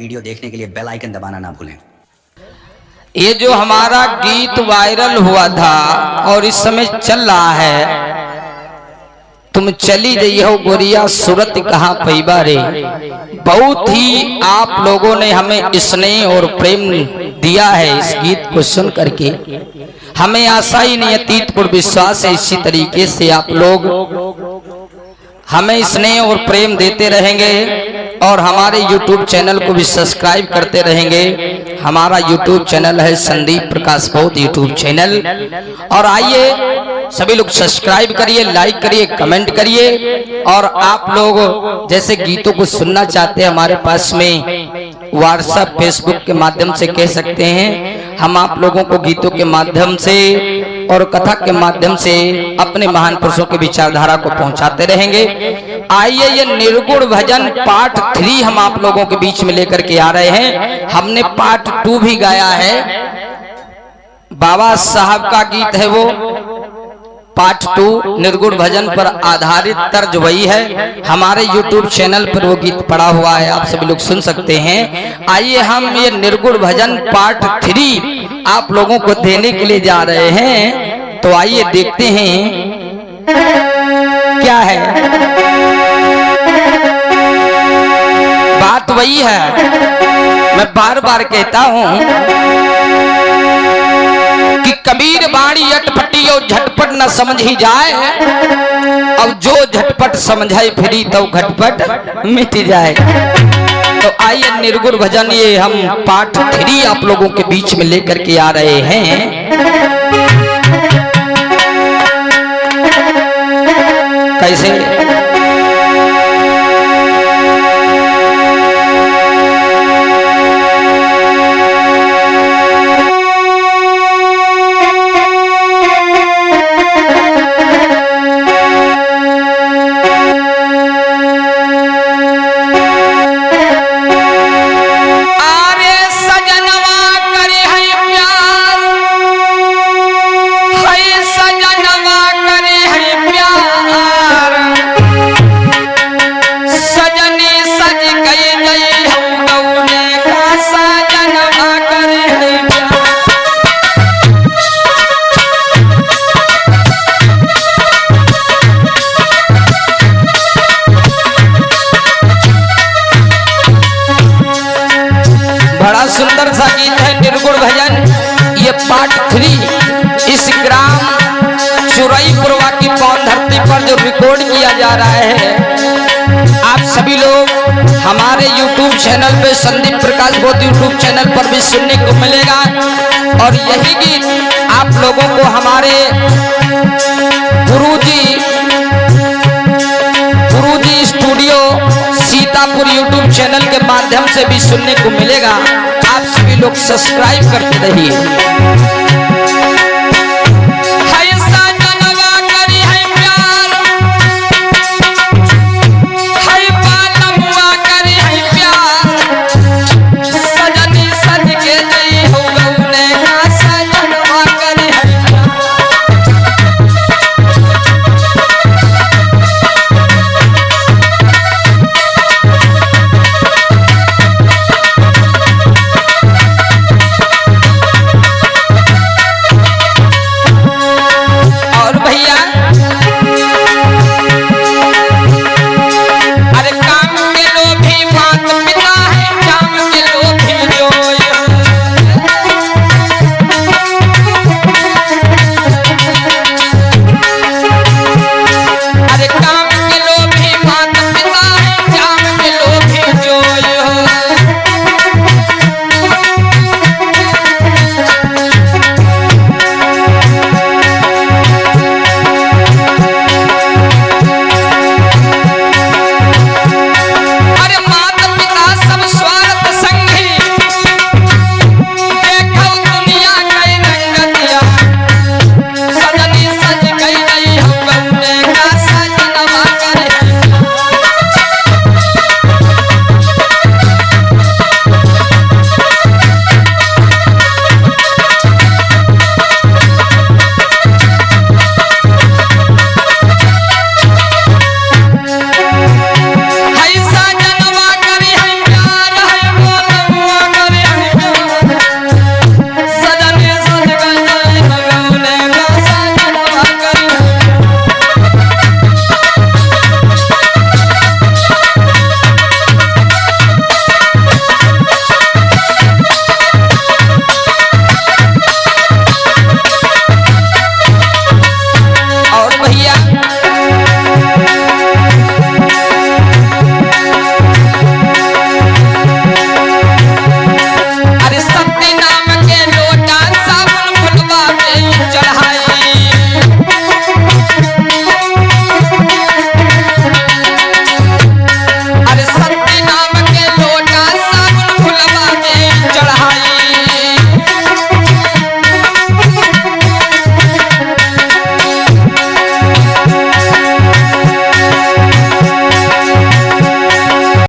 Video देखने के लिए बेल आइकन दबाना ना भूलें। ये जो हमारा गीत वायरल हुआ था और इस समय चल रहा है, तुम चली जइहो गोरिया सूरत कहाँ पैबा रे, बहुत ही आप लोगों ने हमें स्नेह और प्रेम दिया है इस गीत को सुन करके। हमें आशा ही नहीं, अतीत पर विश्वास है इसी तरीके से आप लोग हमें स्नेह और प्रेम देते रहेंगे और हमारे YouTube चैनल को भी सब्सक्राइब करते रहेंगे। हमारा YouTube चैनल है संदीप प्रकाश बौद्ध YouTube चैनल। और आइए सभी लोग सब्सक्राइब करिए, लाइक करिए, कमेंट करिए। और आप लोग जैसे गीतों को सुनना चाहते हैं हमारे पास में व्हाट्सएप फेसबुक के माध्यम से कह सकते हैं। हम आप लोगों को गीतों के माध्यम से और कथा के माध्यम से अपने महान पुरुषों के विचारधारा को पहुंचाते रहेंगे। आइए ये निर्गुण भजन पार्ट 3 हम आप लोगों के बीच में लेकर के आ रहे हैं। हमने पार्ट 2 भी गाया है, बाबा साहब का गीत है वो। पार्ट 2 निर्गुण भजन पर आधारित तर्ज वही है। हमारे YouTube चैनल पर वो गीत पड़ा हुआ है, आप सभी लोग सुन सकते हैं। आइए हम ये निर्गुण भजन पार्ट 3 आप लोगों को देने के लिए जा रहे हैं। तो आइए देखते हैं क्या है। बात वही है, मैं बार बार कहता हूं कि कबीर बाणी अटपटी और झटपट न समझ ही जाए, अब जो झटपट समझाई फिरी तो घटपट मिट जाए। तो आइए निर्गुण भजन ये हम पार्ट 3 आप लोगों के बीच में लेकर के आ रहे हैं। कैसे सुंदर सा गीत है निर्गुण भजन, ये पार्ट 3 इस ग्राम चुरईपुरवा की पौन धरती पर जो रिकॉर्ड किया जा रहा है। आप सभी लोग हमारे YouTube चैनल पे संदीप प्रकाश बौद्ध YouTube चैनल पर भी सुनने को मिलेगा। और यही गीत आप लोगों को हमारे गुरुजी स्टूडियो सीतापुर YouTube चैनल के माध्यम से भी सुनने को मिलेगा। आप सभी लोग सब्सक्राइब करते रहिए।